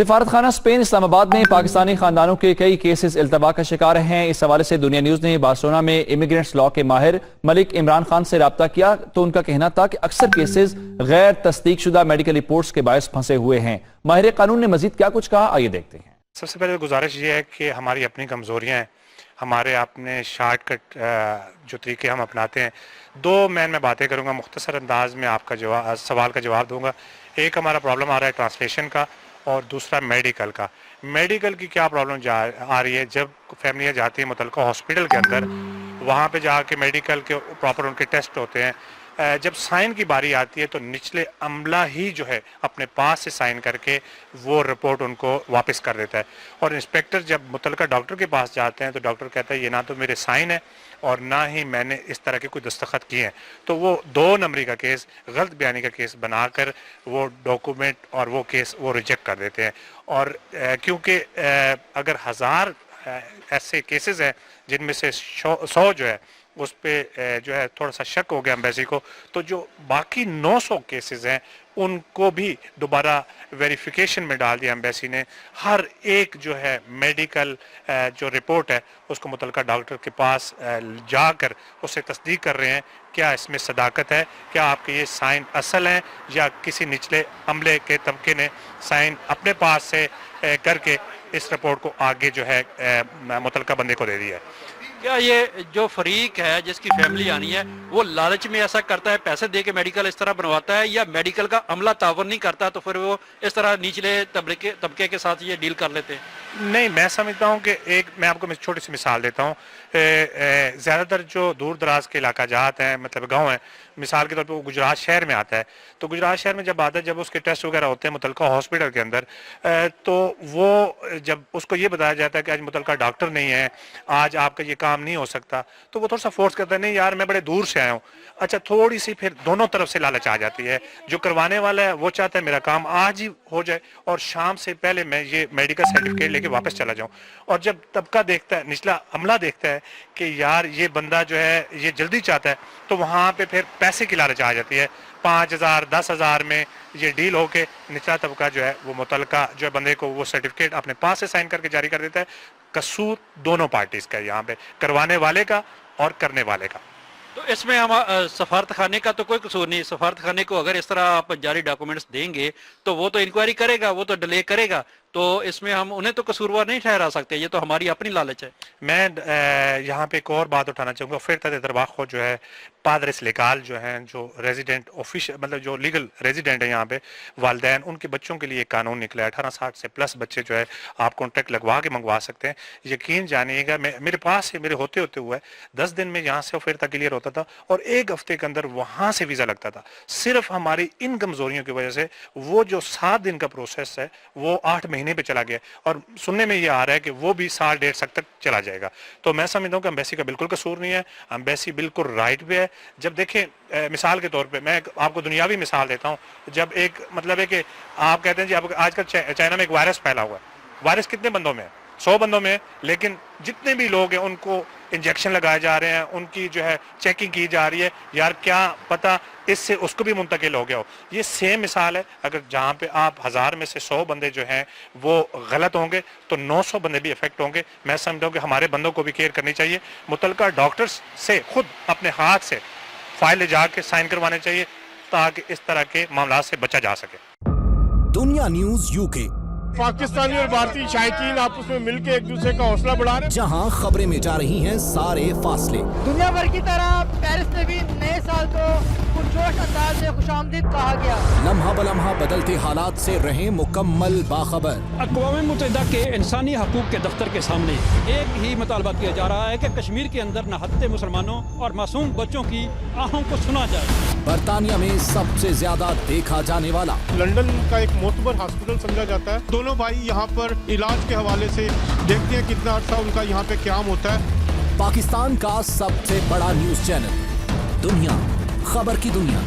سفارت خانہ اسپین اسلام آباد میں پاکستانی خاندانوں کے کئی کیسز التوا کا شکار ہیں۔ اس حوالے سے دنیا نیوز نے بارسلونا میں امیگرینٹس لاء کے ماہر ملک عمران خان سے رابطہ کیا تو ان کا کہنا تھا کہ اکثر کیسز غیر تصدیق شدہ میڈیکل رپورٹس کے باعث پھنسے ہوئے ہیں۔ ماہر قانون نے مزید کیا کچھ کہا، آئیے دیکھتے ہیں۔ سب سے پہلے گزارش یہ ہے کہ ہماری اپنی کمزوریاں ہیں، ہمارے اپنے شارٹ کٹ جو طریقے ہم اپناتے ہیں۔ دو میں باتیں کروں گا، مختصر انداز میں آپ کا سوال کا جواب دوں گا۔ ایک ہمارا پرابلم آ رہا ہے ٹرانسلیشن کا، اور دوسرا میڈیکل کا۔ میڈیکل کی کیا پرابلم آ رہی ہے؟ جب فیملیاں جاتی ہیں متعلقہ ہاسپٹل کے اندر، وہاں پہ جا کے میڈیکل کے پراپر ان کے ٹیسٹ ہوتے ہیں، جب سائن کی باری آتی ہے تو نچلے عملہ ہی جو ہے اپنے پاس سے سائن کر کے وہ رپورٹ ان کو واپس کر دیتا ہے، اور انسپیکٹر جب متعلقہ ڈاکٹر کے پاس جاتے ہیں تو ڈاکٹر کہتا ہے یہ نہ تو میرے سائن ہے اور نہ ہی میں نے اس طرح کے کوئی دستخط کیے ہیں، تو وہ 2 نمبری کا کیس، غلط بیانی کا کیس بنا کر وہ ڈاکومنٹ اور وہ کیس وہ ریجیکٹ کر دیتے ہیں۔ اور کیونکہ اگر 1000 ایسے کیسز ہیں جن میں سے 100 جو ہے اس پہ جو ہے تھوڑا سا شک ہو گیا ایمبیسی کو، تو جو باقی 900 کیسز ہیں ان کو بھی دوبارہ ویریفیکیشن میں ڈال دیا ایمبیسی نے۔ ہر ایک جو ہے میڈیکل جو رپورٹ ہے اس کو متعلقہ ڈاکٹر کے پاس جا کر اس سے تصدیق کر رہے ہیں کیا اس میں صداقت ہے، کیا آپ کے یہ سائن اصل ہیں یا کسی نچلے عملے کے طبقے نے سائن اپنے پاس سے کر کے اس رپورٹ کو آگے جو ہے متعلقہ بندے کو دے دیا ہے۔ کیا یہ جو فریق ہے جس کی فیملی آنی ہے وہ لالچ میں ایسا کرتا ہے، پیسے دے کے میڈیکل اس طرح بنواتا ہے، یا میڈیکل کا عملہ تعاون نہیں کرتا تو پھر وہ اس طرح نچلے طبقے کے ساتھ یہ ڈیل کر لیتے ہیں؟ نہیں، میں سمجھتا ہوں کہ میں آپ کو چھوٹی سی مثال دیتا ہوں۔ زیادہ تر جو دور دراز کے علاقہ جات ہیں، مطلب گاؤں ہیں، مثال کے طور پہ وہ گجرات شہر میں آتا ہے، تو گجرات شہر میں جب آتا ہے، جب اس کے ٹیسٹ وغیرہ ہوتے ہیں متعلقہ ہاسپٹل کے اندر، تو وہ جب اس کو یہ بتایا جاتا ہے کہ آج متعلقہ ڈاکٹر نہیں ہے، آج آپ کا یہ کام نہیں ہو سکتا، تو وہ تھوڑا سا فورس کرتا ہے، نہیں یار میں بڑے دور سے آیا ہوں۔ اچھا، تھوڑی سی پھر دونوں طرف سے لالچ آ جاتی ہے۔ جو کروانے والا ہے وہ چاہتا ہے میرا کام آج ہی ہو جائے اور شام سے پہلے میں یہ میڈیکل سرٹیفکیٹ لے کے واپس چلا جاؤں، اور جب طبقہ دیکھتا ہے، نچلا عملہ دیکھتا ہے کہ یار یہ بندہ جو ہے یہ جلدی چاہتا ہے، تو وہاں پہ پھر پیسے کی لالچ آ جاتی ہے۔ 5000 10,000 میں یہ ڈیل ہو کے نچلا طبقہ جو ہے وہ متعلقہ جو ہے بندے کو وہ سرٹیفکیٹ اپنے پاس سے سائن کر کے جاری کر دیتا ہے۔ قصور دونوں پارٹیز کا، یہاں پہ کروانے والے کا اور کرنے والے کا۔ تو اس میں ہم سفارت خانے کا تو کوئی قصور نہیں۔ سفارت خانے کو اگر اس طرح آپ جاری ڈاکومنٹس دیں گے تو وہ تو انکوائری کرے گا، وہ تو ڈیلے کرے گا، تو اس میں ہم انہیں تو قصوروار نہیں ٹھہرا سکتے، یہ تو ہماری اپنی لالچ ہے۔ میں یہاں پہ ایک اور بات اٹھانا چاہوں گا۔ فرتا de Trabajo جو ہے، پادریس لیگال جو ہیں، جو ریزیڈنٹ آفیشل مطلب جو لیگل ریزیڈنٹ ہیں یہاں پہ، والدین، ان کے بچوں کے لیے ایک قانون نکلا ہے۔ 18 سال سے پلس بچے جو ہے آپ کانٹیکٹ لگوا کے منگوا سکتے ہیں۔ یقین جانیے گا، میرے پاس میرے ہوتے ہوا ہے 10 دن میں یہاں سے فرتا کلیئر ہوتا تھا اور 1 ہفتے کے اندر وہاں سے ویزا لگتا تھا۔ صرف ہماری ان کمزوریوں کی وجہ سے وہ جو 7 دن کا پروسیس ہے وہ 8 مہینے پہ چلا گیا، اور سننے میں یہ آ رہا ہے کہ وہ بھی 1.5 سال تک چلا جائے گا۔ تو میں سمجھتا ہوں کہ ایمبیسی کا بالکل قصور نہیں ہے، ایمبیسی بالکل رائٹ پہ ہے۔ جب دیکھیں مثال کے طور پہ میں آپ کو دنیاوی مثال دیتا ہوں، جب ایک مطلب ہے کہ آپ کہتے ہیں جی آج کل چائنا میں ایک وائرس پھیلا ہوا ہے، وائرس کتنے بندوں میں ہے؟ 100 بندوں میں ہے، لیکن جتنے بھی لوگ ہیں ان کو انجیکشن لگائے جا رہے ہیں، ان کی جو ہے چیکنگ کی جا رہی ہے، یار کیا پتہ اس سے اس کو بھی منتقل ہو گیا ہو۔ یہ سیم مثال ہے، اگر جہاں پہ آپ 1000 میں سے 100 بندے جو ہیں وہ غلط ہوں گے تو 900 بندے بھی افیکٹ ہوں گے۔ میں سمجھتا ہوں کہ ہمارے بندوں کو بھی کیئر کرنی چاہیے، متعلقہ ڈاکٹرز سے خود اپنے ہاتھ سے فائل لے جا کے سائن کروانے چاہیے تاکہ اس طرح کے معاملات سے بچا جا سکے۔ دنیا نیوز UK، پاکستانی اور بھارتی شائقین آپس میں مل کے ایک دوسرے کا حوصلہ بڑھا رہے ہیں، جہاں خبریں میں جا رہی ہیں سارے فاصلے۔ دنیا بھر کی طرح پیرس میں بھی نئے سال کو پرجوش انداز میں خوش آمدید کہا گیا۔ لمحہ بلمحہ بدلتے حالات سے رہیں مکمل باخبر۔ اقوام متحدہ کے انسانی حقوق کے دفتر کے سامنے ایک ہی مطالبہ کیا جا رہا ہے کہ کشمیر کے اندر نہتے مسلمانوں اور معصوم بچوں کی آہوں کو سنا جائے۔ برطانیہ میں سب سے زیادہ دیکھا جانے والا، لندن کا ایک معتبر ہاسپٹل سمجھا جاتا ہے۔ دونوں بھائی یہاں پر علاج کے حوالے سے دیکھتے ہیں کتنا عرصہ ان کا یہاں پہ قیام ہوتا ہے۔ پاکستان کا سب سے بڑا نیوز چینل، دنیا خبر کی دنیا۔